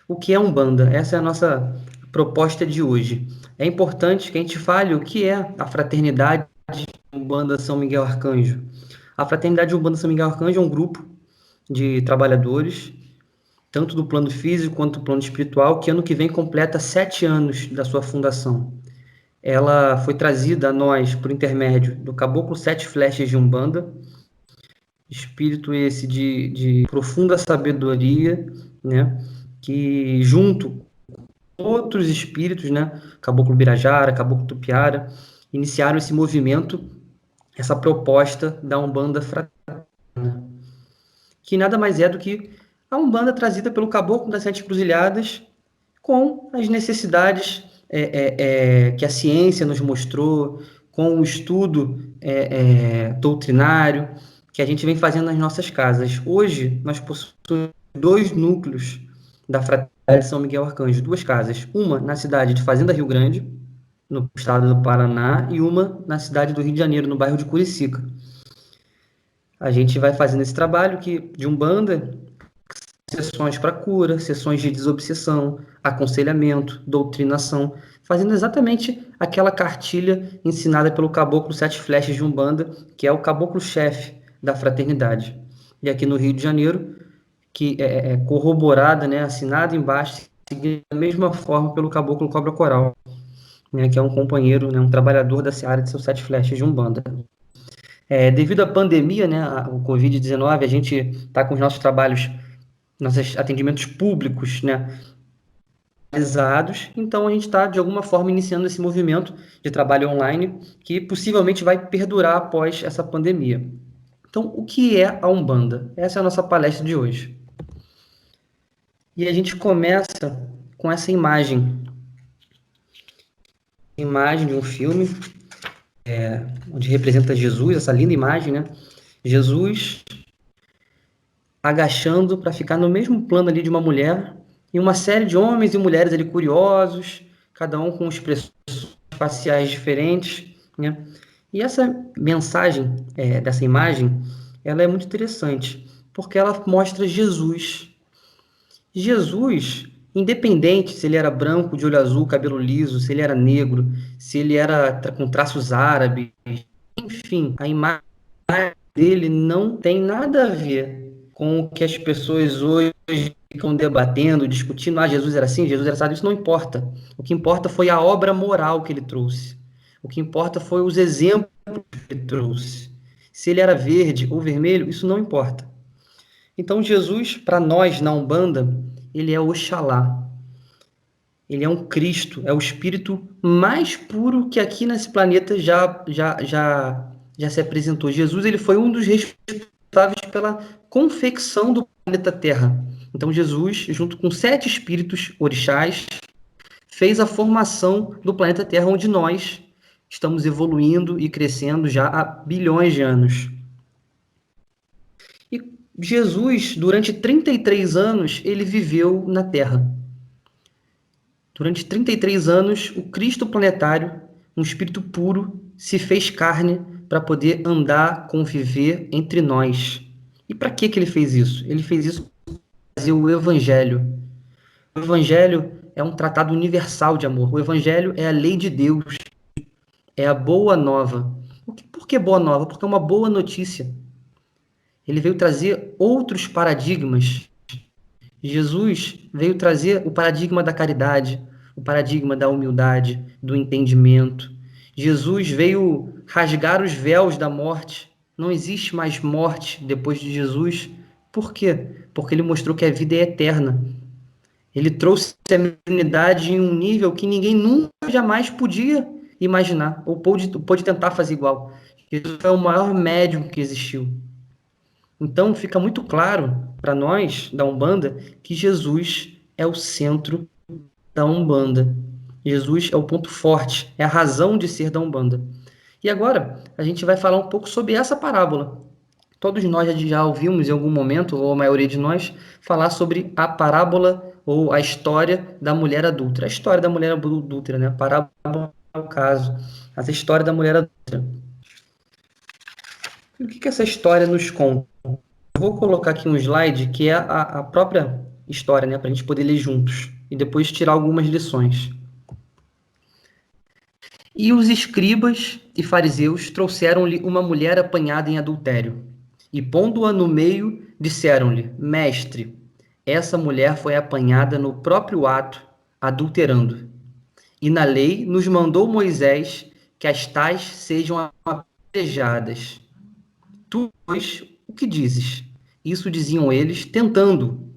O que é Umbanda? Essa é a nossa proposta de hoje. É importante que a gente fale o que é a Fraternidade Umbanda São Miguel Arcanjo. A Fraternidade Umbanda São Miguel Arcanjo é um grupo de trabalhadores, tanto do plano físico quanto do plano espiritual, que ano que vem completa 7 anos da sua fundação. Ela foi trazida a nós por intermédio do Caboclo Sete Flechas de Umbanda, espírito esse de profunda sabedoria, né? Que junto com outros espíritos, né? Caboclo Birajara, Caboclo Tupiara, iniciaram esse movimento, essa proposta da Umbanda Fraterna, que nada mais é do que a Umbanda trazida pelo Caboclo das Sete Encruzilhadas com as necessidades que a ciência nos mostrou, com o estudo doutrinário que a gente vem fazendo nas nossas casas. Hoje, nós possuímos 2 núcleos da Fraternidade São Miguel Arcanjo, 2 casas, uma na cidade de Fazenda Rio Grande, no estado do Paraná, e uma na cidade do Rio de Janeiro, no bairro de Curicica. A gente vai fazendo esse trabalho de Umbanda, sessões para cura, sessões de desobsessão, aconselhamento, doutrinação, fazendo exatamente aquela cartilha ensinada pelo Caboclo Sete Flechas de Umbanda, que é o caboclo-chefe da fraternidade. E aqui no Rio de Janeiro, que é corroborada, né, assinada embaixo, seguida da mesma forma pelo Caboclo Cobra Coral, né, que é um companheiro, né, um trabalhador da seara de seus Sete Flechas de Umbanda. Devido à pandemia, né, o Covid-19, a gente está com os nossos trabalhos, nossos atendimentos públicos, né, realizados, então a gente está, de alguma forma, iniciando esse movimento de trabalho online que possivelmente vai perdurar após essa pandemia. Então, o que é a Umbanda? Essa é a nossa palestra de hoje. E a gente começa com essa imagem de um filme, onde representa Jesus, essa linda imagem, né? Jesus agachando para ficar no mesmo plano ali de uma mulher, e uma série de homens e mulheres ali curiosos, cada um com expressões faciais diferentes, né? E essa mensagem dessa imagem, ela é muito interessante, porque ela mostra Jesus. Jesus, independente se ele era branco, de olho azul, cabelo liso, se ele era negro, se ele era com traços árabes, enfim, a imagem dele não tem nada a ver com o que as pessoas hoje ficam debatendo, discutindo. Ah, Jesus era assim, Jesus era assim. Isso não importa. O que importa foi a obra moral que ele trouxe. O que importa foi os exemplos que ele trouxe. Se ele era verde ou vermelho, isso não importa. Então, Jesus, para nós na Umbanda, ele é Oxalá. Ele é um Cristo, é o espírito mais puro que aqui nesse planeta já se apresentou. Jesus, ele foi um dos responsáveis pela confecção do planeta Terra. Então, Jesus, junto com 7 espíritos orixás, fez a formação do planeta Terra, onde nós estamos evoluindo e crescendo já há bilhões de anos. E Jesus, durante 33 anos, ele viveu na Terra. Durante 33 anos, o Cristo planetário, um espírito puro, se fez carne para poder andar, conviver entre nós. E para que ele fez isso? Ele fez isso para fazer o Evangelho. O Evangelho é um tratado universal de amor. O Evangelho é a lei de Deus, é a boa nova. Por que boa nova? Porque é uma boa notícia. Ele veio trazer outros paradigmas. Jesus veio trazer o paradigma da caridade, o paradigma da humildade, do entendimento. Jesus veio rasgar os véus da morte. Não existe mais morte depois de Jesus. Por quê? Porque ele mostrou que a vida é eterna. Ele trouxe a mediunidade em um nível que ninguém nunca jamais podia imaginar, ou pôde tentar fazer igual. Jesus foi o maior médium que existiu. Então, fica muito claro para nós, da Umbanda, que Jesus é o centro da Umbanda. Jesus é o ponto forte, é a razão de ser da Umbanda. E agora, a gente vai falar um pouco sobre essa parábola. Todos nós já ouvimos em algum momento, ou a maioria de nós, falar sobre a parábola ou a história da mulher adúltera. A história da mulher adúltera, né? A parábola é o caso. Essa história da mulher adúltera. E o que essa história nos conta? Vou colocar aqui um slide que é a própria história, né, para a gente poder ler juntos e depois tirar algumas lições. E os escribas e fariseus trouxeram-lhe uma mulher apanhada em adultério, e pondo-a no meio, disseram-lhe: Mestre, essa mulher foi apanhada no próprio ato, adulterando. E na lei nos mandou Moisés que as tais sejam apedrejadas. Tu, pois, o que dizes? Isso diziam eles, tentando,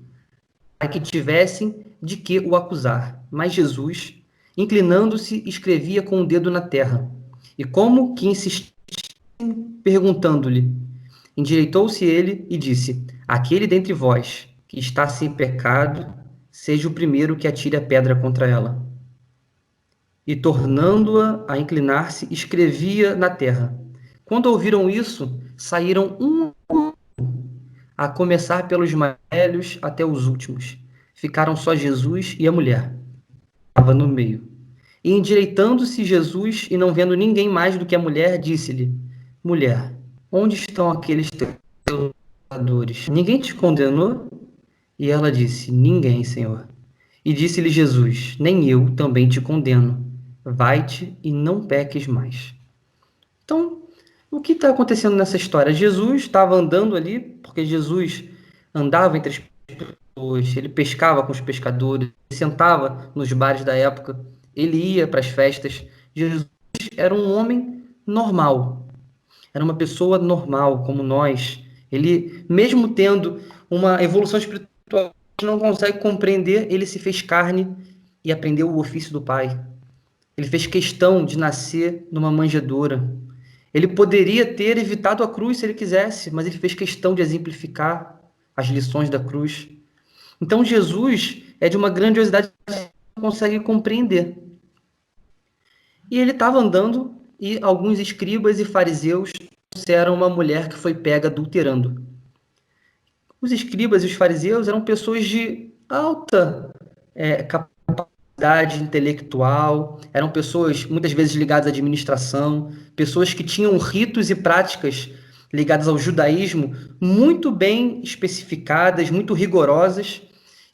para que tivessem de que o acusar. Mas Jesus, inclinando-se, escrevia com o dedo na terra. E como que insistia, perguntando-lhe, endireitou-se ele e disse: Aquele dentre vós que está sem pecado, seja o primeiro que atire a pedra contra ela. E tornando-a a inclinar-se, escrevia na terra. Quando ouviram isso, saíram a começar pelos mais velhos até os últimos. Ficaram só Jesus e a mulher, que estava no meio. E endireitando-se Jesus, e não vendo ninguém mais do que a mulher, disse-lhe: Mulher, onde estão aqueles teus acusadores? Ninguém te condenou? E ela disse: Ninguém, Senhor. E disse-lhe Jesus: Nem eu também te condeno. Vai-te e não peques mais. Então, o que está acontecendo nessa história? Jesus estava andando ali, porque Jesus andava entre as pessoas, ele pescava com os pescadores, ele sentava nos bares da época, ele ia para as festas. Jesus era um homem normal, era uma pessoa normal, como nós. Ele, mesmo tendo uma evolução espiritual que a gente não consegue compreender, ele se fez carne e aprendeu o ofício do Pai. Ele fez questão de nascer numa manjedoura. Ele poderia ter evitado a cruz se ele quisesse, mas ele fez questão de exemplificar as lições da cruz. Então Jesus é de uma grandiosidade que a gente não consegue compreender. E ele estava andando e alguns escribas e fariseus trouxeram uma mulher que foi pega adulterando. Os escribas e os fariseus eram pessoas de alta capacidade intelectual, eram pessoas muitas vezes ligadas à administração, pessoas que tinham ritos e práticas ligadas ao judaísmo muito bem especificadas, muito rigorosas.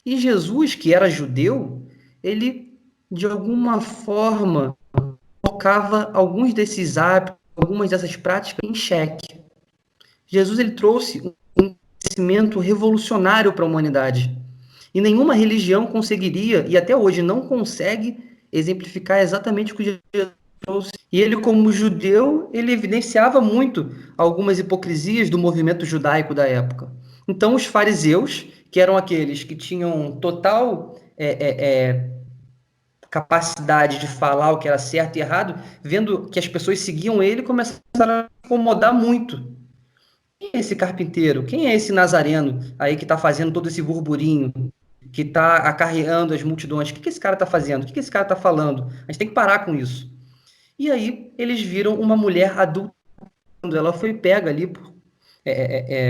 E Jesus, que era judeu, ele de alguma forma colocava alguns desses hábitos, algumas dessas práticas em xeque. Jesus ele trouxe um conhecimento revolucionário para a humanidade. E nenhuma religião conseguiria, e até hoje não consegue, exemplificar exatamente o que Jesus trouxe. E ele, como judeu, ele evidenciava muito algumas hipocrisias do movimento judaico da época. Então, os fariseus, que eram aqueles que tinham total capacidade de falar o que era certo e errado, vendo que as pessoas seguiam ele, começaram a incomodar muito. Quem é esse carpinteiro? Quem é esse nazareno aí que está fazendo todo esse burburinho, que está acarreando as multidões? O que esse cara está fazendo? O que esse cara está falando? A gente tem que parar com isso. E aí eles viram uma mulher adulta, ela foi pega ali,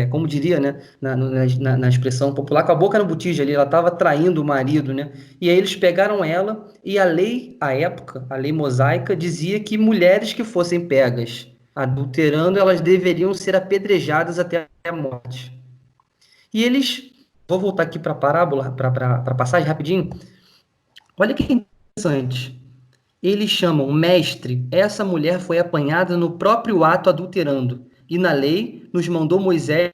como diria, né, na expressão popular, com a boca no botija ali, ela estava traindo o marido, né? E aí eles pegaram ela e a lei, à época, a lei mosaica, dizia que mulheres que fossem pegas adulterando, elas deveriam ser apedrejadas até a morte. E eles, vou voltar aqui para a parábola, para a passagem rapidinho. Olha que interessante. Eles chamam mestre, essa mulher foi apanhada no próprio ato adulterando, e na lei nos mandou Moisés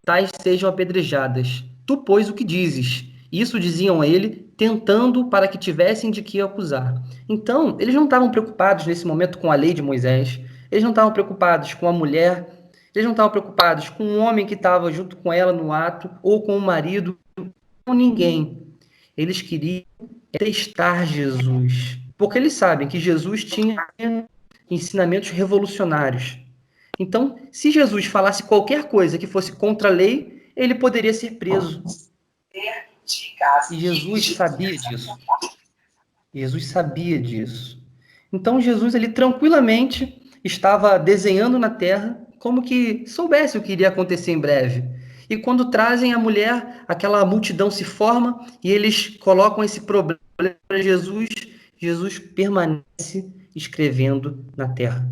tais sejam apedrejadas. Tu, pois, o que dizes? Isso diziam a ele, tentando para que tivessem de que acusar. Então, eles não estavam preocupados nesse momento com a lei de Moisés, eles não estavam preocupados com a mulher, eles não estavam preocupados com o homem que estava junto com ela no ato, ou com o marido, com ninguém. Eles queriam testar Jesus, porque eles sabem que Jesus tinha ensinamentos revolucionários. Então, se Jesus falasse qualquer coisa que fosse contra a lei, ele poderia ser preso. E Jesus sabia disso. Jesus sabia disso. Então, Jesus, ele tranquilamente estava desenhando na terra como que soubesse o que iria acontecer em breve. E quando trazem a mulher, aquela multidão se forma e eles colocam esse problema para Jesus, Jesus permanece escrevendo na terra.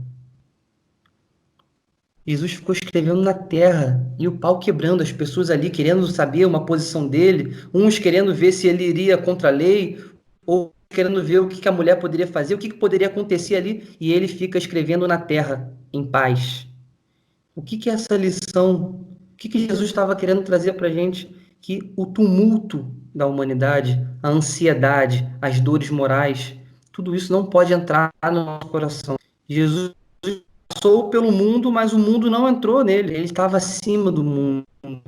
Jesus ficou escrevendo na terra e o pau quebrando, as pessoas ali querendo saber uma posição dele, uns querendo ver se ele iria contra a lei, ou querendo ver o que que a mulher poderia fazer, o que que poderia acontecer ali, e ele fica escrevendo na terra, em paz. O que que é essa lição? O que que Jesus estava querendo trazer para a gente? Que o tumulto da humanidade, a ansiedade, as dores morais, tudo isso não pode entrar no nosso coração. Jesus passou pelo mundo, mas o mundo não entrou nele. Ele estava acima do mundo. Ele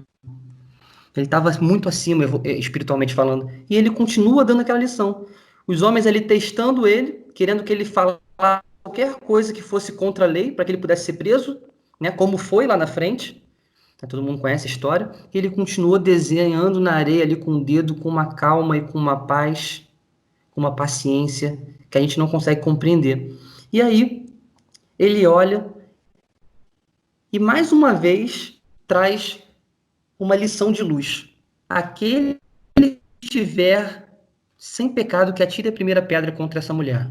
estava muito acima, espiritualmente falando. E ele continua dando aquela lição. Os homens ali testando ele, querendo que ele falasse qualquer coisa que fosse contra a lei, para que ele pudesse ser preso, né? Como foi lá na frente. Todo mundo conhece a história. E ele continua desenhando na areia ali com o dedo, com uma calma e com uma paz, com uma paciência que a gente não consegue compreender. E aí ele olha e mais uma vez traz uma lição de luz. Aquele que estiver sem pecado, que atire a primeira pedra contra essa mulher.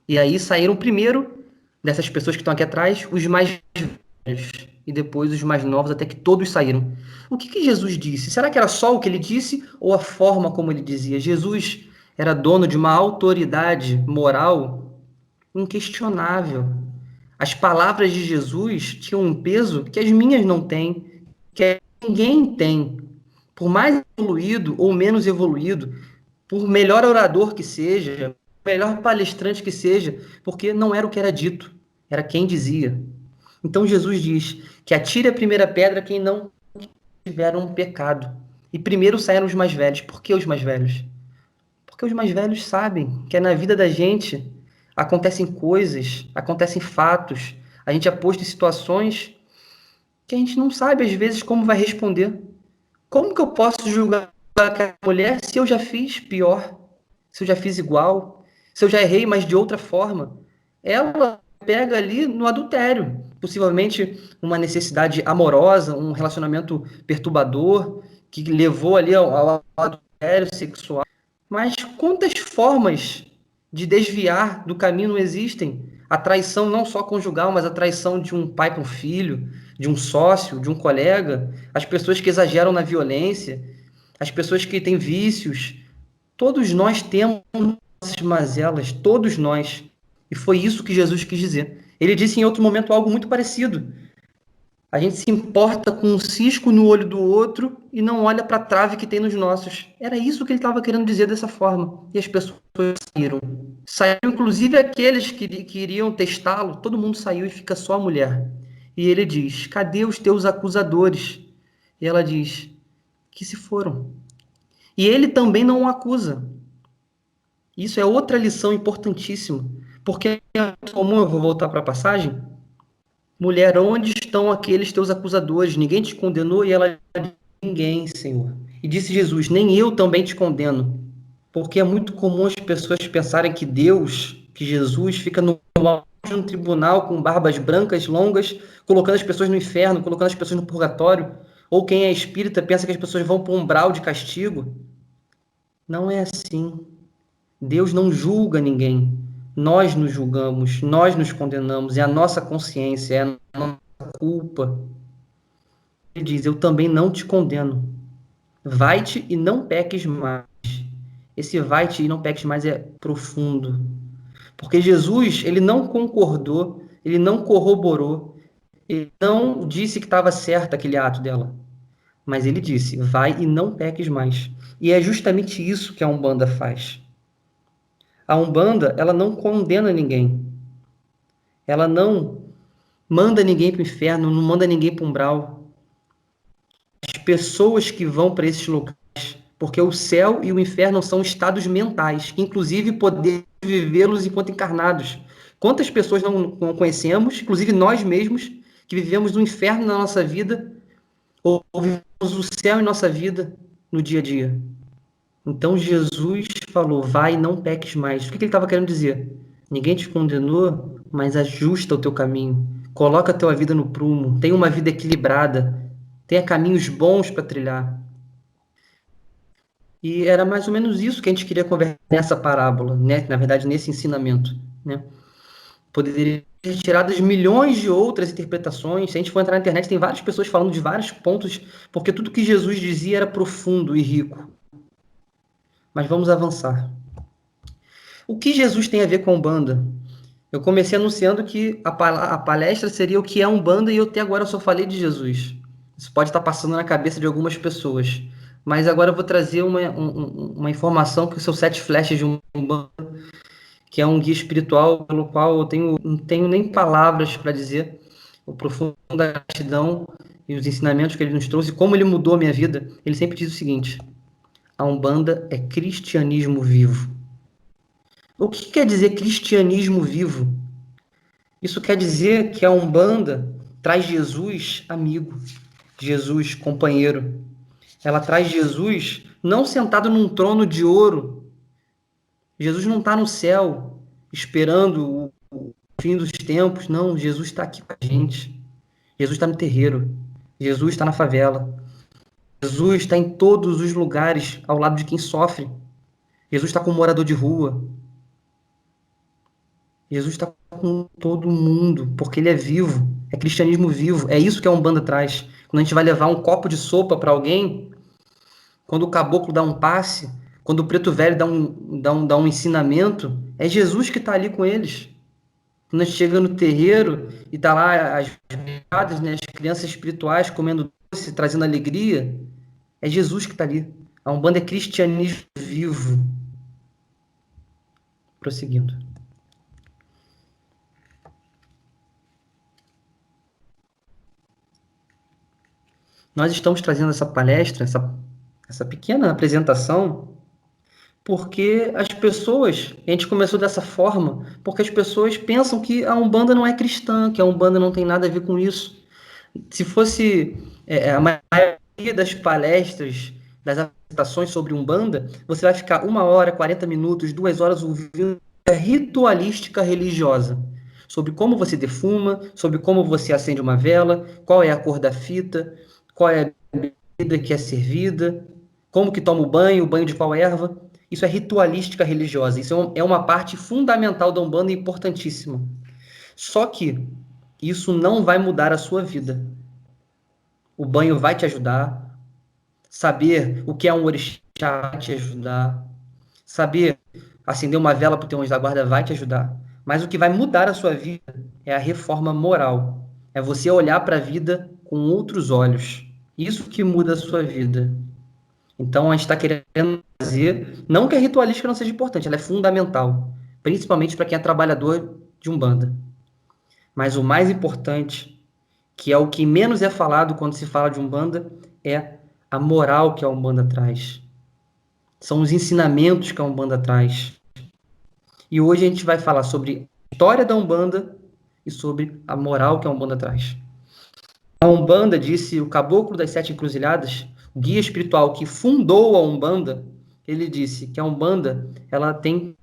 E aí saíram primeiro dessas pessoas que estão aqui atrás, os mais velhos, e depois os mais novos, até que todos saíram. O que que Jesus disse? Será que era só o que ele disse ou a forma como ele dizia? Jesus era dono de uma autoridade moral inquestionável. As palavras de Jesus tinham um peso que as minhas não têm, que ninguém tem. Por mais evoluído ou menos evoluído, por melhor orador que seja, melhor palestrante que seja, porque não era o que era dito, era quem dizia. Então Jesus diz que atire a primeira pedra quem não tiver um pecado. E primeiro saíram os mais velhos. Por que os mais velhos? Porque os mais velhos sabem que na vida da gente acontecem coisas, acontecem fatos, a gente é posto em situações que a gente não sabe às vezes como vai responder. Como que eu posso julgar aquela mulher se eu já fiz pior? Se eu já fiz igual? Se eu já errei, mas de outra forma? Ela pega ali no adultério, possivelmente uma necessidade amorosa, um relacionamento perturbador que levou ali ao adultério sexual. Mas quantas formas de desviar do caminho não existem? A traição não só conjugal, mas a traição de um pai para um filho, de um sócio, de um colega, as pessoas que exageram na violência, as pessoas que têm vícios. Todos nós temos nossas mazelas, todos nós. E foi isso que Jesus quis dizer. Ele disse em outro momento algo muito parecido. A gente se importa com um cisco no olho do outro e não olha para a trave que tem nos nossos. Era isso que ele estava querendo dizer dessa forma. E as pessoas saíram. Saíram, inclusive, aqueles que queriam testá-lo. Todo mundo saiu e fica só a mulher. E ele diz: cadê os teus acusadores? E ela diz: que se foram. E ele também não o acusa. Isso é outra lição importantíssima. Porque é comum, eu vou voltar para a passagem. Mulher, onde estão aqueles teus acusadores? Ninguém te condenou? E ela disse: ninguém, Senhor. E disse Jesus: nem eu também te condeno. Porque é muito comum as pessoas pensarem que Deus, que Jesus, fica no de um tribunal com barbas brancas, longas, colocando as pessoas no inferno, colocando as pessoas no purgatório. Ou quem é espírita pensa que as pessoas vão para um umbral de castigo. Não é assim. Deus não julga ninguém. Nós nos julgamos, nós nos condenamos, é a nossa consciência, é a nossa culpa. Ele diz: eu também não te condeno. Vai-te e não peques mais. Esse vai-te e não peques mais é profundo. Porque Jesus, ele não concordou, ele não corroborou, ele não disse que estava certo aquele ato dela. Mas ele disse: vai e não peques mais. E é justamente isso que a Umbanda faz. A Umbanda, ela não condena ninguém. Ela não manda ninguém para o inferno, não manda ninguém para o umbral. As pessoas que vão para esses lugares, porque o céu e o inferno são estados mentais, que inclusive podemos vivê-los enquanto encarnados. Quantas pessoas não conhecemos, inclusive nós mesmos, que vivemos o inferno na nossa vida, ou vivemos o céu em nossa vida no dia a dia? Então Jesus falou: vai, não peques mais. O que ele estava querendo dizer? Ninguém te condenou, mas ajusta o teu caminho. Coloca a tua vida no prumo. Tenha uma vida equilibrada. Tenha caminhos bons para trilhar. E era mais ou menos isso que a gente queria conversar nessa parábola, né? Na verdade, nesse ensinamento, né? Poderia ser tiradas milhões de outras interpretações. Se a gente for entrar na internet, tem várias pessoas falando de vários pontos, porque tudo que Jesus dizia era profundo e rico. Mas vamos avançar. O que Jesus tem a ver com Umbanda? Eu comecei anunciando que a palestra seria o que é Umbanda e eu até agora só falei de Jesus. Isso pode estar passando na cabeça de algumas pessoas. Mas agora eu vou trazer uma informação que são 7 flechas de Umbanda, que é um guia espiritual pelo qual eu não tenho nem palavras para dizer o profundo da gratidão e os ensinamentos que ele nos trouxe, como ele mudou a minha vida. Ele sempre diz o seguinte: a Umbanda é cristianismo vivo. O que quer dizer cristianismo vivo? Isso quer dizer que a Umbanda traz Jesus amigo, Jesus companheiro. Ela traz Jesus não sentado num trono de ouro. Jesus não está no céu esperando o fim dos tempos. Não, Jesus está aqui com a gente. Jesus está no terreiro. Jesus está na favela. Jesus está em todos os lugares ao lado de quem sofre. Jesus está com o morador de rua. Jesus está com todo mundo, porque ele é vivo. É cristianismo vivo. É isso que a Umbanda traz. Quando a gente vai levar um copo de sopa para alguém, quando o caboclo dá um passe, quando o preto velho dá um ensinamento, é Jesus que está ali com eles. Quando a gente chega no terreiro e tá lá as crianças, né, as crianças espirituais comendo doce, trazendo alegria, é Jesus que está ali. A Umbanda é cristianismo vivo. Prosseguindo. Nós estamos trazendo essa palestra, essa pequena apresentação, porque as pessoas, a gente começou dessa forma, porque as pessoas pensam que a Umbanda não é cristã, que a Umbanda não tem nada a ver com isso. Se fosse a maioria das palestras, das apresentações sobre Umbanda, você vai ficar 1 hora, 40 minutos, 2 horas ouvindo a ritualística religiosa, sobre como você defuma, sobre como você acende uma vela, qual é a cor da fita, qual é a bebida que é servida, como que toma o banho de qual erva. Isso é ritualística religiosa, isso é uma parte fundamental da Umbanda e importantíssima. Só que isso não vai mudar a sua vida. O banho vai te ajudar. Saber o que é um orixá vai te ajudar. Saber acender uma vela para o teu anjo da guarda vai te ajudar. Mas o que vai mudar a sua vida é a reforma moral. É você olhar para a vida com outros olhos. Isso que muda a sua vida. Então a gente está querendo fazer. Não que a ritualística não seja importante, ela é fundamental. Principalmente para quem é trabalhador de Umbanda. Mas o mais importante, que é o que menos é falado quando se fala de Umbanda, é a moral que a Umbanda traz. São os ensinamentos que a Umbanda traz. E hoje a gente vai falar sobre a história da Umbanda e sobre a moral que a Umbanda traz. A Umbanda, disse o Caboclo das Sete Encruzilhadas, o guia espiritual que fundou a Umbanda, ele disse que a Umbanda ela tem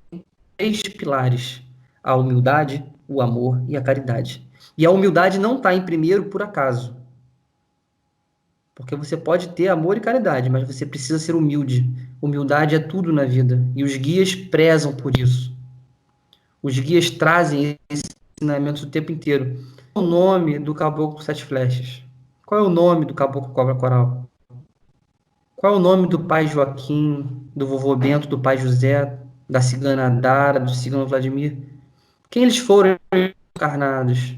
3 pilares: a humildade, o amor e a caridade. E a humildade não está em primeiro por acaso. Porque você pode ter amor e caridade, mas você precisa ser humilde. Humildade é tudo na vida. E os guias prezam por isso. Os guias trazem esses ensinamentos o tempo inteiro. Qual é o nome do Caboclo Sete Flechas? Qual é o nome do Caboclo Cobra Coral? Qual é o nome do pai Joaquim, do vovô Bento, do pai José, da cigana Dara, do cigano Vladimir? Quem eles foram encarnados?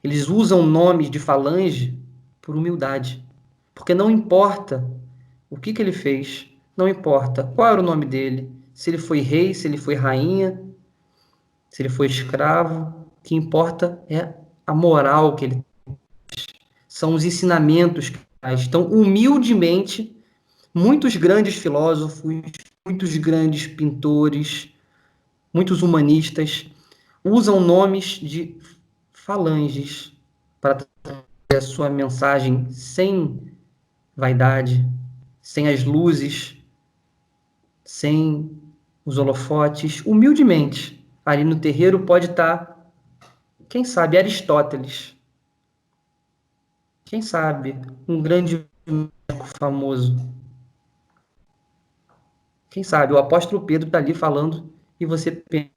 Eles usam nomes de falange por humildade. Porque não importa o que ele fez, não importa qual era o nome dele, se ele foi rei, se ele foi rainha, se ele foi escravo, o que importa é a moral que ele tem. São os ensinamentos que ele traz. Então, humildemente, muitos grandes filósofos, muitos grandes pintores, muitos humanistas usam nomes de falanges para trazer a sua mensagem sem vaidade, sem as luzes, sem os holofotes, humildemente. Ali no terreiro pode estar, quem sabe, Aristóteles. Quem sabe, um grande médico famoso. Quem sabe, o apóstolo Pedro está ali falando e você pensa,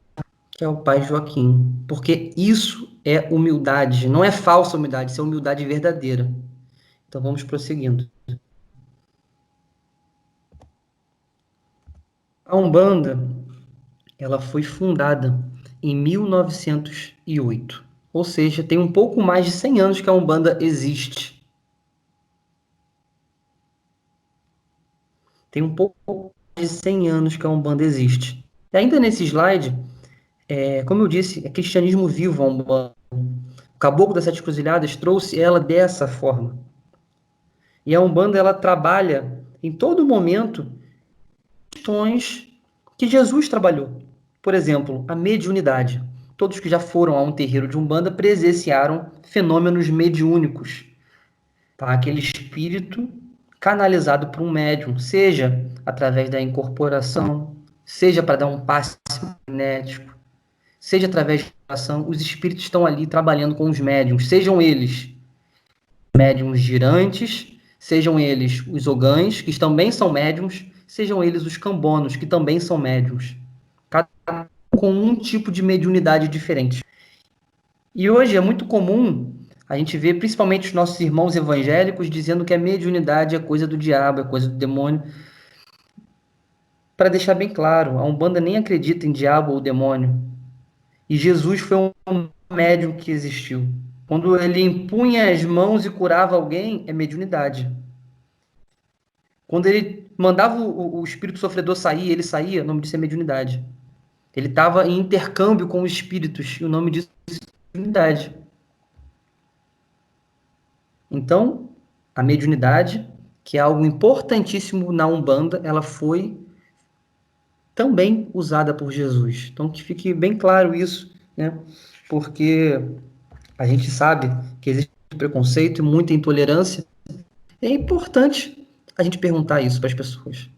que é o pai Joaquim. Porque isso é humildade, não é falsa humildade, isso é humildade verdadeira. Então vamos prosseguindo. A Umbanda, ela foi fundada em 1908. Ou seja, tem um pouco mais de 100 anos que a Umbanda existe. Tem um pouco mais de 100 anos que a Umbanda existe. E ainda nesse slide, como eu disse, é cristianismo vivo a Umbanda. O Caboclo das Sete Cruzilhadas trouxe ela dessa forma. E a Umbanda, ela trabalha em todo momento questões que Jesus trabalhou. Por exemplo, a mediunidade. Todos que já foram a um terreiro de Umbanda presenciaram fenômenos mediúnicos. Tá? Aquele espírito canalizado por um médium, seja através da incorporação, seja para dar um passe magnético, seja através de oração, os espíritos estão ali trabalhando com os médiums, sejam eles médiums girantes, sejam eles os ogãs, que também são médiums, sejam eles os cambonos, que também são médiums. Cada um com um tipo de mediunidade diferente. E hoje é muito comum a gente ver, principalmente os nossos irmãos evangélicos, dizendo que a mediunidade é coisa do diabo, é coisa do demônio. Para deixar bem claro, a Umbanda nem acredita em diabo ou demônio. E Jesus foi um médium que existiu. Quando ele impunha as mãos e curava alguém, é mediunidade. Quando ele mandava o espírito sofredor sair, ele saía, o nome disso é mediunidade. Ele estava em intercâmbio com os espíritos, e o nome disso é mediunidade. Então, a mediunidade, que é algo importantíssimo na Umbanda, ela foi também usada por Jesus. Então, que fique bem claro isso, né? Porque a gente sabe que existe preconceito e muita intolerância. É importante a gente perguntar isso para as pessoas.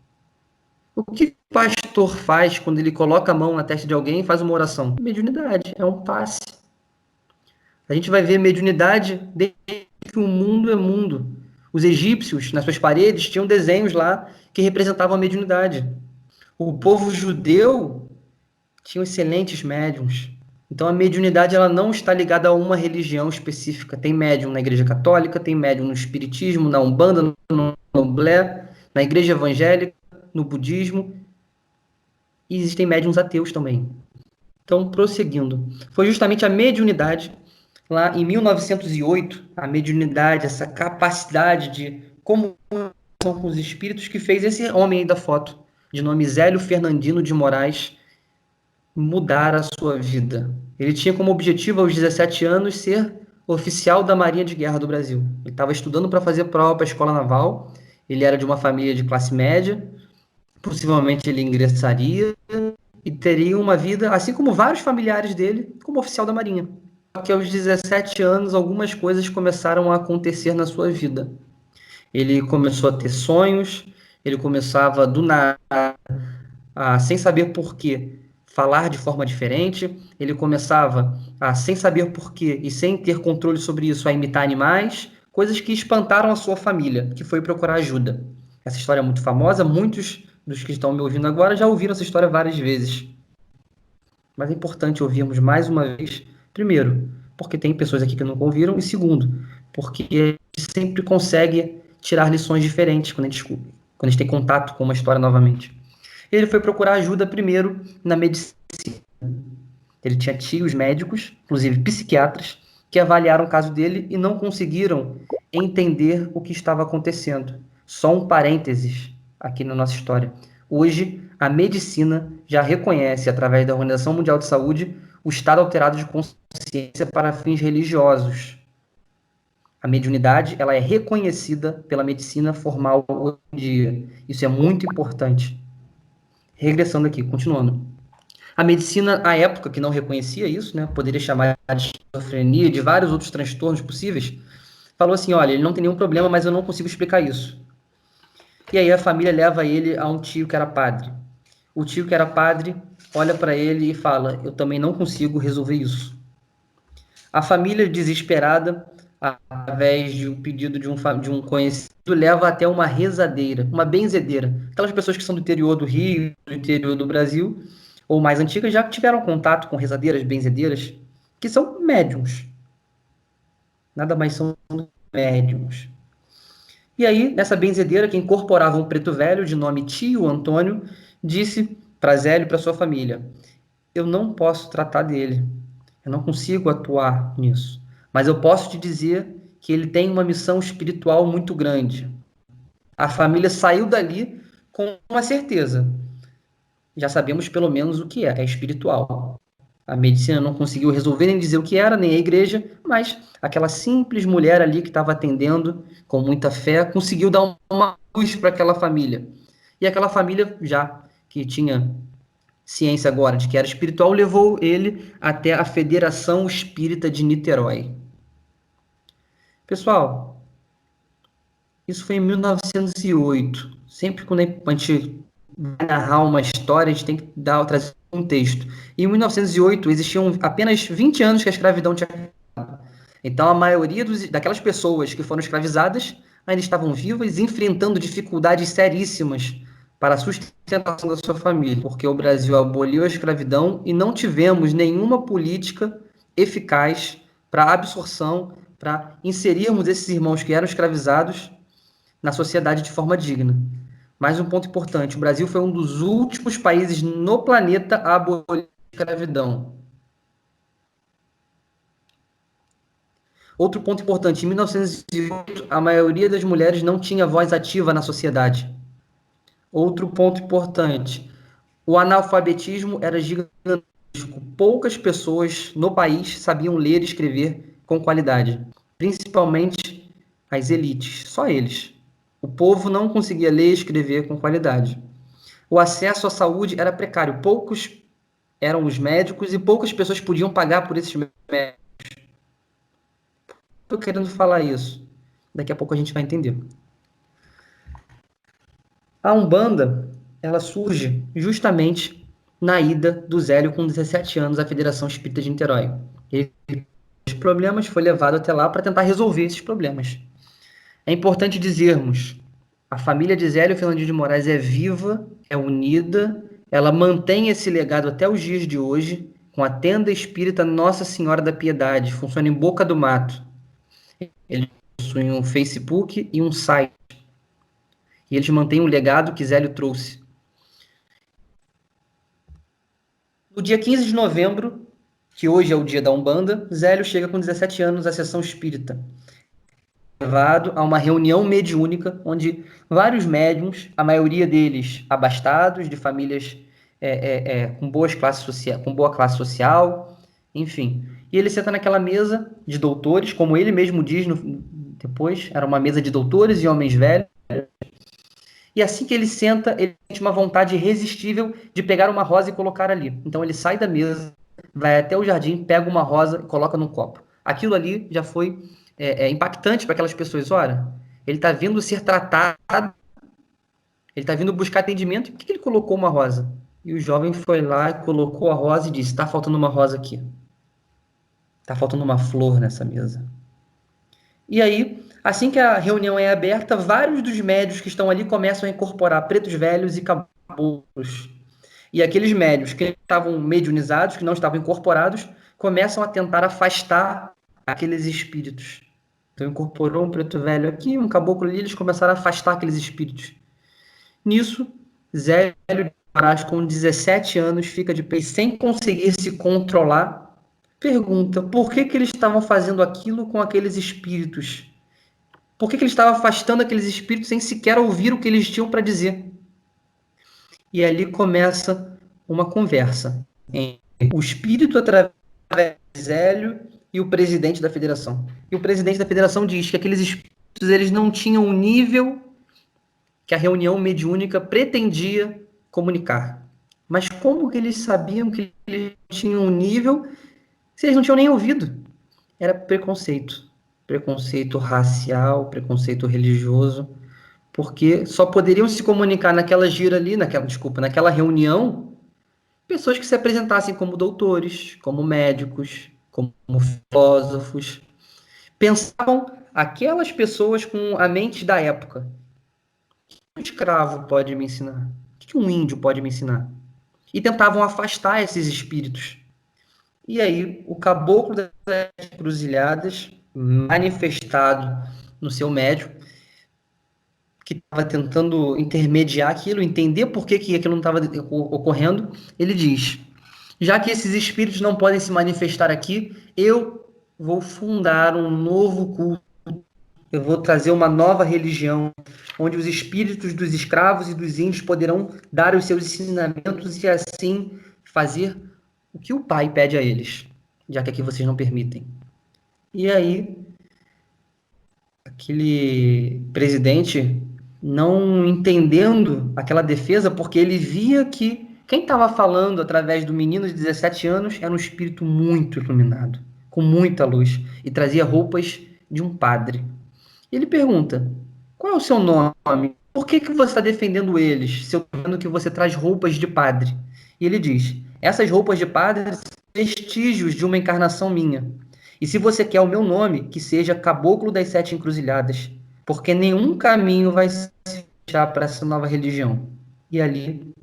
O que o pastor faz quando ele coloca a mão na testa de alguém e faz uma oração? Mediunidade, é um passe. A gente vai ver mediunidade desde que o mundo é mundo. Os egípcios, nas suas paredes, tinham desenhos lá que representavam a mediunidade. O povo judeu tinha excelentes médiums. Então a mediunidade ela não está ligada a uma religião específica. Tem médium na Igreja Católica, tem médium no Espiritismo, na Umbanda, no Candomblé, na Igreja Evangélica, no Budismo. E existem médiums ateus também. Então, prosseguindo. Foi justamente a mediunidade, lá em 1908, a mediunidade, essa capacidade de comunicação com os espíritos, que fez esse homem aí da foto, de nome Zélio Fernandino de Moraes, mudar a sua vida. Ele tinha como objetivo, aos 17 anos, ser oficial da Marinha de Guerra do Brasil. Ele estava estudando para fazer prova para a Escola Naval, ele era de uma família de classe média, possivelmente ele ingressaria e teria uma vida, assim como vários familiares dele, como oficial da Marinha. Só que aos 17 anos, algumas coisas começaram a acontecer na sua vida. Ele começou a ter sonhos, ele começava do nada, sem saber por quê, falar de forma diferente, ele começava sem saber por quê e sem ter controle sobre isso, a imitar animais, coisas que espantaram a sua família, que foi procurar ajuda. Essa história é muito famosa, muitos dos que estão me ouvindo agora já ouviram essa história várias vezes. Mas é importante ouvirmos mais uma vez, primeiro, porque tem pessoas aqui que nunca ouviram, e segundo, porque a gente sempre consegue tirar lições diferentes quando a gente tem contato com uma história novamente. Ele foi procurar ajuda primeiro na medicina. Ele tinha tios médicos, inclusive psiquiatras, que avaliaram o caso dele e não conseguiram entender o que estava acontecendo. Só um parênteses aqui na nossa história. Hoje, a medicina já reconhece, através da Organização Mundial de Saúde, o estado alterado de consciência para fins religiosos. A mediunidade ela é reconhecida pela medicina formal hoje em dia. Isso é muito importante. Regressando aqui, continuando. A medicina, à época, que não reconhecia isso, né, poderia chamar de esquizofrenia, de vários outros transtornos possíveis, falou assim, olha, ele não tem nenhum problema, mas eu não consigo explicar isso. E aí a família leva ele a um tio que era padre. O tio que era padre olha para ele e fala, eu também não consigo resolver isso. A família, desesperada, através de um pedido de um conhecido, leva até uma rezadeira, uma benzedeira. Aquelas pessoas que são do interior do Rio, do interior do Brasil, ou mais antigas já tiveram contato com rezadeiras, benzedeiras, que são médiums. Nada mais são médiums. E aí, nessa benzedeira que incorporava um preto velho de nome Tio Antônio, disse para Zélio e para sua família: eu não posso tratar dele, eu não consigo atuar nisso, mas eu posso te dizer que ele tem uma missão espiritual muito grande. A família saiu dali com uma certeza. Já sabemos pelo menos o que é espiritual. A medicina não conseguiu resolver nem dizer o que era, nem a igreja, mas aquela simples mulher ali que estava atendendo com muita fé conseguiu dar uma luz para aquela família. E aquela família, já que tinha ciência agora de que era espiritual, levou ele até a Federação Espírita de Niterói. Pessoal, isso foi em 1908. Sempre quando a gente vai narrar uma história, a gente tem que trazer um contexto. Em 1908, existiam apenas 20 anos que a escravidão tinha acabado. Então, a maioria daquelas pessoas que foram escravizadas ainda estavam vivas, enfrentando dificuldades seríssimas para a sustentação da sua família, porque o Brasil aboliu a escravidão e não tivemos nenhuma política eficaz para a absorção, para inserirmos esses irmãos que eram escravizados na sociedade de forma digna. Mais um ponto importante: o Brasil foi um dos últimos países no planeta a abolir a escravidão. Outro ponto importante: em 1908, a maioria das mulheres não tinha voz ativa na sociedade. Outro ponto importante: o analfabetismo era gigantesco. Poucas pessoas no país sabiam ler e escrever com qualidade, principalmente as elites, só eles. O povo não conseguia ler e escrever com qualidade. O acesso à saúde era precário. Poucos eram os médicos e poucas pessoas podiam pagar por esses médicos. Estou querendo falar isso. Daqui a pouco a gente vai entender. A Umbanda, ela surge justamente na ida do Zélio com 17 anos à Federação Espírita de Niterói. Ele teve problemas, foi levado até lá para tentar resolver esses problemas. É importante dizermos, a família de Zélio Fernandinho de Moraes é viva, é unida, ela mantém esse legado até os dias de hoje, com a tenda espírita Nossa Senhora da Piedade, funciona em Boca do Mato. Eles possuem um Facebook e um site. E eles mantêm o legado que Zélio trouxe. No dia 15 de novembro, que hoje é o dia da Umbanda, Zélio chega com 17 anos à sessão espírita, levado a uma reunião mediúnica onde vários médiums, a maioria deles abastados, de famílias com boa classe social, enfim. E ele senta naquela mesa de doutores, como ele mesmo diz depois, era uma mesa de doutores e homens velhos. E assim que ele senta, ele sente uma vontade irresistível de pegar uma rosa e colocar ali. Então ele sai da mesa, vai até o jardim, pega uma rosa e coloca num copo. Aquilo ali já foi impactante para aquelas pessoas. Ora, ele está vindo ser tratado, ele está vindo buscar atendimento. Por que ele colocou uma rosa? E o jovem foi lá, colocou a rosa e disse: está faltando uma rosa aqui. Está faltando uma flor nessa mesa. E aí, assim que a reunião é aberta, vários dos médios que estão ali começam a incorporar pretos velhos e caboclos. E aqueles médios que estavam mediunizados, que não estavam incorporados, começam a tentar afastar aqueles espíritos. Então incorporou um preto velho aqui, um caboclo ali, eles começaram a afastar aqueles espíritos. Nisso, Zélio de Moraes, com 17 anos, fica de pé sem conseguir se controlar. Pergunta, por que eles estavam fazendo aquilo com aqueles espíritos? Por que ele estava afastando aqueles espíritos sem sequer ouvir o que eles tinham para dizer? E ali começa uma conversa entre o espírito através de Zélio e o presidente da federação. E o presidente da federação diz que aqueles espíritos eles não tinham o nível que a reunião mediúnica pretendia comunicar. Mas como que eles sabiam que eles tinham um nível se eles não tinham nem ouvido? Era preconceito. Preconceito racial, preconceito religioso, porque só poderiam se comunicar naquela gira ali, naquela reunião, pessoas que se apresentassem como doutores, como médicos, como filósofos. Pensavam aquelas pessoas com a mente da época. O que um escravo pode me ensinar? O que um índio pode me ensinar? e tentavam afastar esses espíritos. E aí, o caboclo das encruzilhadas, manifestado no seu médium, que estava tentando intermediar aquilo, entender por que aquilo não estava ocorrendo, ele diz: já que esses espíritos não podem se manifestar aqui, eu vou fundar um novo culto, eu vou trazer uma nova religião, onde os espíritos dos escravos e dos índios poderão dar os seus ensinamentos e assim fazer o que o Pai pede a eles, já que aqui vocês não permitem. E aí, aquele presidente, não entendendo aquela defesa, porque ele via que quem estava falando através do menino de 17 anos era um espírito muito iluminado, com muita luz, e trazia roupas de um padre. Ele pergunta: qual é o seu nome? Por que você está defendendo eles, se eu estou vendo que você traz roupas de padre? E ele diz: essas roupas de padre são vestígios de uma encarnação minha. E se você quer o meu nome, que seja Caboclo das Sete Encruzilhadas, porque nenhum caminho vai se fechar para essa nova religião. E ali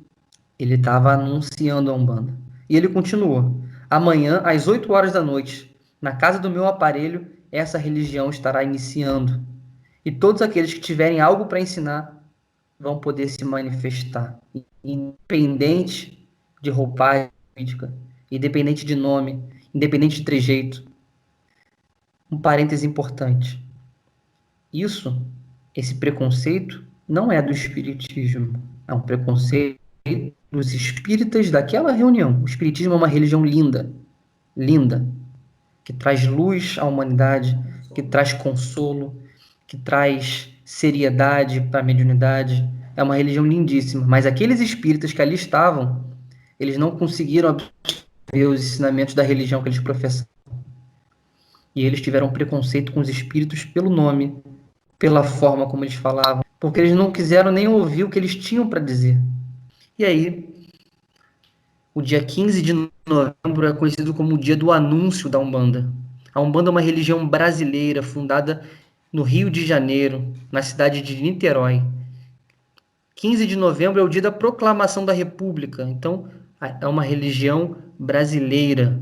ele estava anunciando a Umbanda. E ele continuou: amanhã, às 8 horas da noite, na casa do meu aparelho, essa religião estará iniciando. E todos aqueles que tiverem algo para ensinar vão poder se manifestar, independente de roupagem política, independente de nome, independente de trejeito. Um parêntese importante. Esse preconceito, não é do espiritismo. É um preconceito dos espíritas daquela reunião. O espiritismo é uma religião linda, linda, que traz luz à humanidade, que traz consolo, que traz seriedade para a mediunidade. É uma religião lindíssima. Mas aqueles espíritas que ali estavam, eles não conseguiram absorver os ensinamentos da religião que eles professavam. E eles tiveram preconceito com os espíritos pelo nome, pela forma como eles falavam, porque eles não quiseram nem ouvir o que eles tinham para dizer. E aí, o dia 15 de novembro é conhecido como o dia do anúncio da Umbanda. A Umbanda é uma religião brasileira fundada no Rio de Janeiro, na cidade de Niterói. 15 de novembro é o dia da proclamação da República. Então, é uma religião brasileira,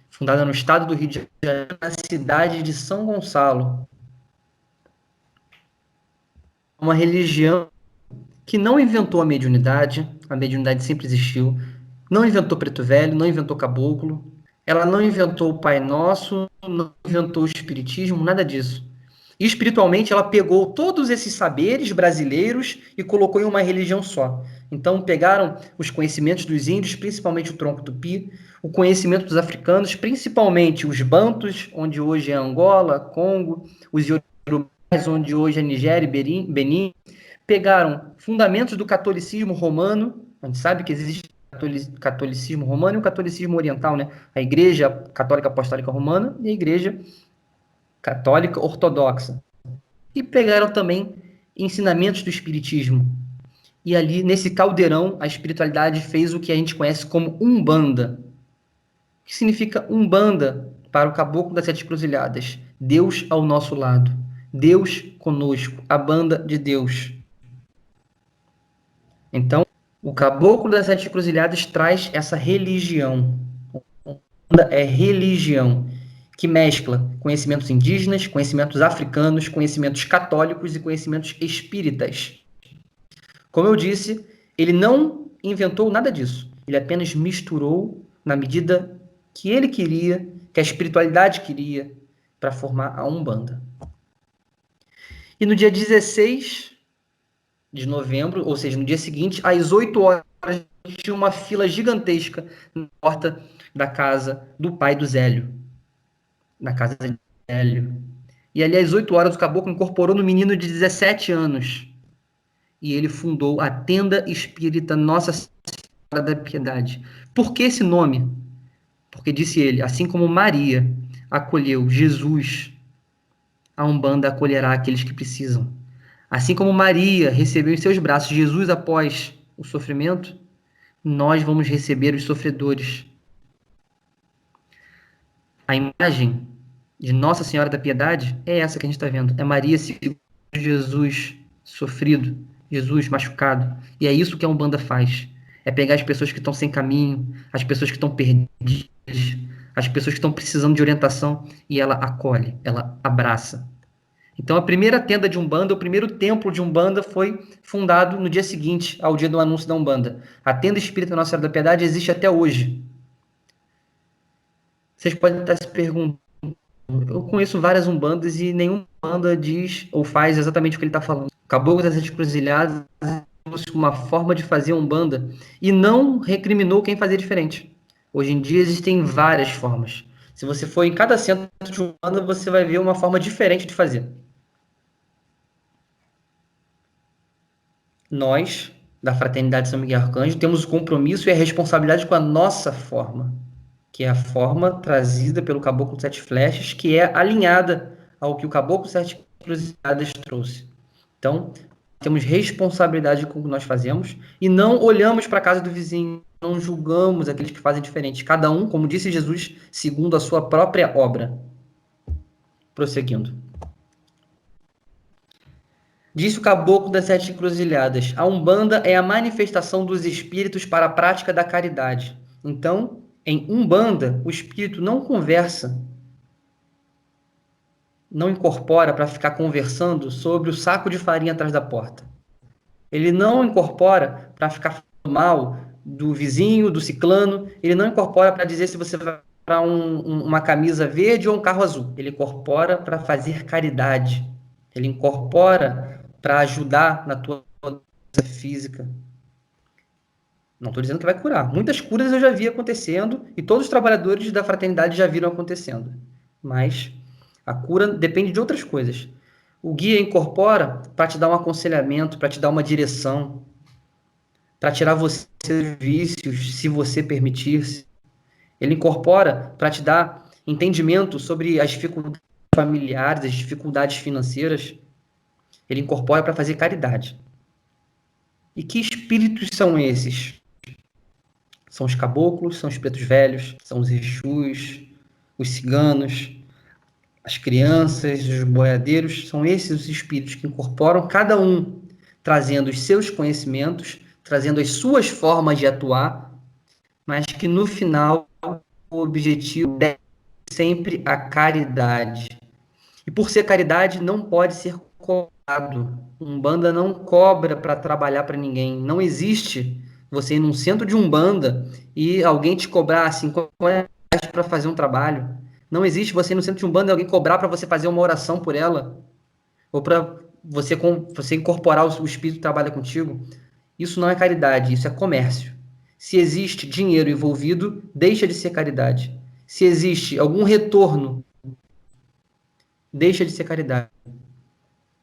fundada no estado do Rio de Janeiro, na cidade de São Gonçalo. Uma religião que não inventou a mediunidade sempre existiu, não inventou preto velho, não inventou caboclo, ela não inventou o Pai Nosso, não inventou o espiritismo, nada disso. E espiritualmente ela pegou todos esses saberes brasileiros e colocou em uma religião só. Então pegaram os conhecimentos dos índios, principalmente o tronco tupi, o conhecimento dos africanos, principalmente os bantus, onde hoje é Angola, Congo, os iorubás, onde hoje é Nigéria e Benin, pegaram fundamentos do catolicismo romano. A gente sabe que existe catolicismo romano e o catolicismo oriental, né? A Igreja Católica Apostólica Romana e a Igreja Católica Ortodoxa. E pegaram também ensinamentos do espiritismo. E ali, nesse caldeirão, a espiritualidade fez o que a gente conhece como Umbanda. O que significa Umbanda para o Caboclo das Sete Cruzilhadas? Deus ao nosso lado. Deus conosco. A banda de Deus. Então, o Caboclo das Sete Cruzilhadas traz essa religião. É religião que mescla conhecimentos indígenas, conhecimentos africanos, conhecimentos católicos e conhecimentos espíritas. Como eu disse, ele não inventou nada disso. Ele apenas misturou na medida que ele queria, que a espiritualidade queria, para formar a Umbanda. E no dia 16 de novembro, ou seja, no dia seguinte, às 8 horas, tinha uma fila gigantesca na porta da casa do pai do Zélio. Na casa de Zélio. E ali, às 8 horas, o caboclo incorporou no menino de 17 anos. E ele fundou a Tenda Espírita Nossa Senhora da Piedade. Por que esse nome? Porque, disse ele, assim como Maria acolheu Jesus, a Umbanda acolherá aqueles que precisam. Assim como Maria recebeu em seus braços Jesus após o sofrimento, nós vamos receber os sofredores. A imagem de Nossa Senhora da Piedade é essa que a gente está vendo. É Maria segurando Jesus sofrido, Jesus machucado. E é isso que a Umbanda faz. É pegar as pessoas que estão sem caminho, as pessoas que estão perdidas, as pessoas que estão precisando de orientação, e ela acolhe, ela abraça. Então, a primeira tenda de Umbanda, o primeiro templo de Umbanda foi fundado no dia seguinte ao dia do anúncio da Umbanda. A tenda espírita Nossa Senhora da Piedade existe até hoje. Vocês podem estar se perguntando, eu conheço várias Umbandas e nenhuma Umbanda diz ou faz exatamente o que ele está falando. Caboclo das Encruzilhadas trouxe uma forma de fazer Umbanda e não recriminou quem fazia diferente. Hoje em dia existem várias formas. Se você for em cada centro de Umbanda, você vai ver uma forma diferente de fazer. Nós, da Fraternidade São Miguel Arcanjo, temos o compromisso e a responsabilidade com a nossa forma, que é a forma trazida pelo Caboclo Sete Flechas, que é alinhada ao que o Caboclo Sete Cruzadas trouxe. Então, temos responsabilidade com o que nós fazemos e não olhamos para a casa do vizinho, não julgamos aqueles que fazem diferente. Cada um, como disse Jesus, segundo a sua própria obra. Prosseguindo. Disse o Caboclo das Sete Encruzilhadas: a Umbanda é a manifestação dos espíritos para a prática da caridade. Então, em Umbanda, o espírito não conversa, não incorpora para ficar conversando sobre o saco de farinha atrás da porta. Ele não incorpora para ficar falando mal do vizinho, do ciclano. Ele não incorpora para dizer se você vai comprar uma camisa verde ou um carro azul. Ele incorpora para fazer caridade. Ele incorpora para ajudar na tua doença física. Não estou dizendo que vai curar. Muitas curas eu já vi acontecendo e todos os trabalhadores da fraternidade já viram acontecendo. Mas a cura depende de outras coisas. O guia incorpora para te dar um aconselhamento, para te dar uma direção, para tirar você dos vícios, se você permitir. Ele incorpora para te dar entendimento sobre as dificuldades familiares, as dificuldades financeiras. Ele incorpora para fazer caridade. E que espíritos são esses? São os caboclos, são os pretos velhos, são os exus, os ciganos, as crianças, os boiadeiros. São esses os espíritos que incorporam, cada um trazendo os seus conhecimentos, trazendo as suas formas de atuar, mas que no final o objetivo é sempre a caridade. E por ser caridade, não pode ser cobrado. Umbanda não cobra para trabalhar para ninguém. Não existe você ir num centro de Umbanda e alguém te cobrar R$ 50 para fazer um trabalho. Não existe você ir no centro de Umbanda e alguém cobrar para você fazer uma oração por ela. Ou para você incorporar o espírito que trabalha contigo. Isso não é caridade, isso é comércio. Se existe dinheiro envolvido, deixa de ser caridade. Se existe algum retorno, deixa de ser caridade.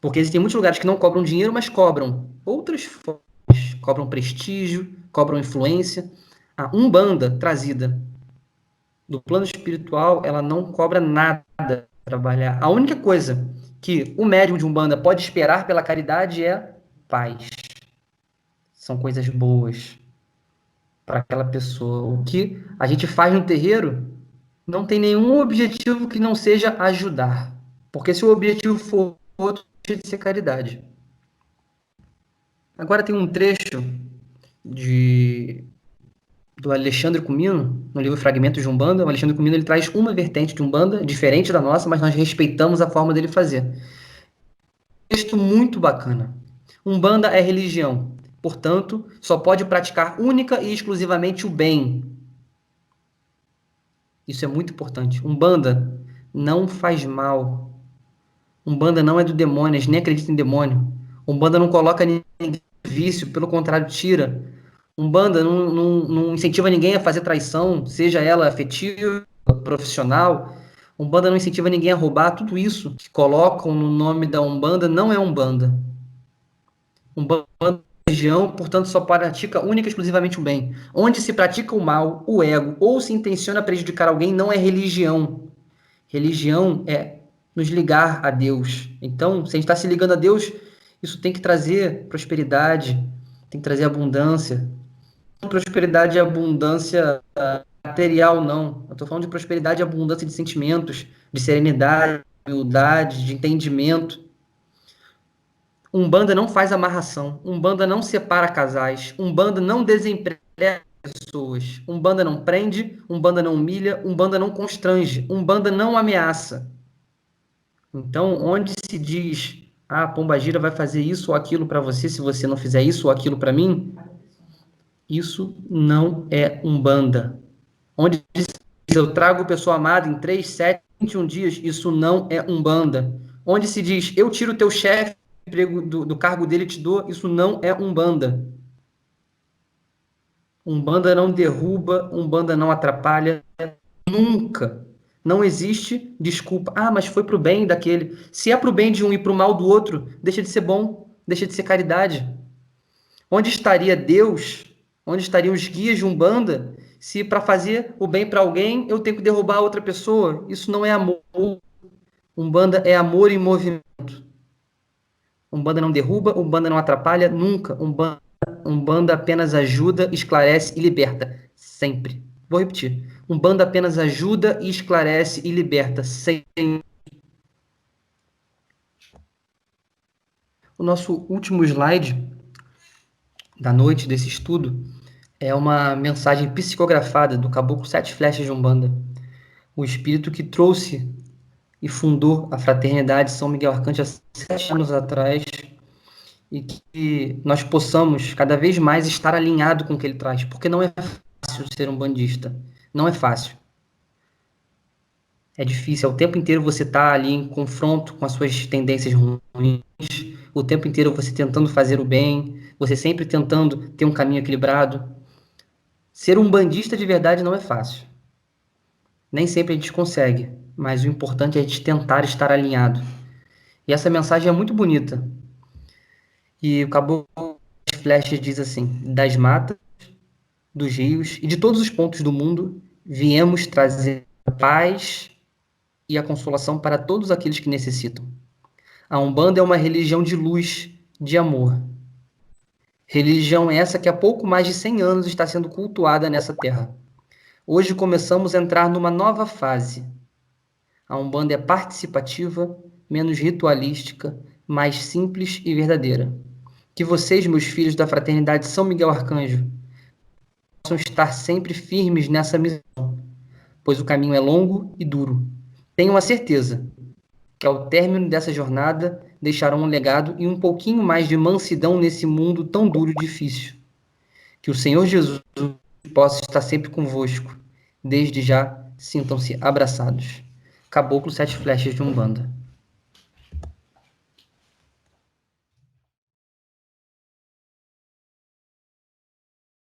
Porque existem muitos lugares que não cobram dinheiro, mas cobram outras formas. Cobram prestígio, cobram influência. A Umbanda trazida do plano espiritual, ela não cobra nada para trabalhar. A única coisa que o médium de Umbanda pode esperar pela caridade é paz. São coisas boas para aquela pessoa. O que a gente faz no terreiro não tem nenhum objetivo que não seja ajudar. Porque se o objetivo for outro, deixa de ser caridade. Agora tem um trecho do Alexandre Comino, no livro Fragmentos de Umbanda. O Alexandre Comino ele traz uma vertente de Umbanda, diferente da nossa, mas nós respeitamos a forma dele fazer. Texto muito bacana. Umbanda é religião, portanto, só pode praticar única e exclusivamente o bem. Isso é muito importante. Umbanda não faz mal. Umbanda não é do demônio, a gente nem acredita em demônio. Umbanda não coloca ninguém em vício, pelo contrário, tira. Umbanda não incentiva ninguém a fazer traição, seja ela afetiva, profissional. Umbanda não incentiva ninguém a roubar. Tudo isso que colocam no nome da Umbanda não é Umbanda. Umbanda é religião, portanto, só pratica única e exclusivamente o bem. Onde se pratica o mal, o ego, ou se intenciona prejudicar alguém, não é religião. Religião é nos ligar a Deus. Então, se a gente está se ligando a Deus, isso tem que trazer prosperidade, tem que trazer abundância. Não prosperidade e abundância material, não. Eu estou falando de prosperidade e abundância de sentimentos, de serenidade, de humildade, de entendimento. Umbanda não faz amarração. Umbanda não separa casais. Umbanda não desemprega pessoas. Umbanda não prende, Umbanda não humilha, Umbanda não constrange, Umbanda não ameaça. Então, onde se diz, ah, Pombagira vai fazer isso ou aquilo para você, se você não fizer isso ou aquilo para mim, isso não é Umbanda. Onde se diz, eu trago pessoa amada em 3, 7, 21 dias, isso não é Umbanda. Onde se diz, eu tiro o teu chefe do cargo dele e te dou, isso não é Umbanda. Umbanda não derruba, Umbanda não atrapalha, nunca. Não existe desculpa. Ah, mas foi pro bem daquele. Se é pro bem de um e pro mal do outro, deixa de ser bom, deixa de ser caridade. Onde estaria Deus? Onde estariam os guias de Umbanda se para fazer o bem para alguém eu tenho que derrubar a outra pessoa? Isso não é amor. Umbanda é amor em movimento. Umbanda não derruba, Umbanda não atrapalha, nunca. Umbanda apenas ajuda, esclarece e liberta. Sempre. Vou repetir. Umbanda apenas ajuda, esclarece e liberta. Sempre. O nosso último slide da noite desse estudo é uma mensagem psicografada do Caboclo Sete Flechas de Umbanda. O espírito que trouxe e fundou a Fraternidade São Miguel Arcanjo há 7 anos atrás, e que nós possamos cada vez mais estar alinhado com o que ele traz, porque não é fácil ser um bandista, não é fácil. É difícil, é o tempo inteiro você tá ali em confronto com as suas tendências ruins, o tempo inteiro você tentando fazer o bem, você sempre tentando ter um caminho equilibrado. Ser um bandista de verdade não é fácil. Nem sempre a gente consegue, mas o importante é a gente tentar estar alinhado. E essa mensagem é muito bonita. E o Caboclo das Flechas diz assim: das matas, dos rios e de todos os pontos do mundo, viemos trazer a paz e a consolação para todos aqueles que necessitam. A Umbanda é uma religião de luz, de amor. Religião essa que há pouco mais de 100 anos está sendo cultuada nessa terra. Hoje começamos a entrar numa nova fase. A Umbanda é participativa, menos ritualística, mais simples e verdadeira. Que vocês, meus filhos da Fraternidade São Miguel Arcanjo, possam estar sempre firmes nessa missão, pois o caminho é longo e duro. Tenham a certeza que ao término dessa jornada deixarão um legado e um pouquinho mais de mansidão nesse mundo tão duro e difícil. Que o Senhor Jesus possa estar sempre convosco. Desde já, sintam-se abraçados. Caboclo Sete Flechas de Umbanda.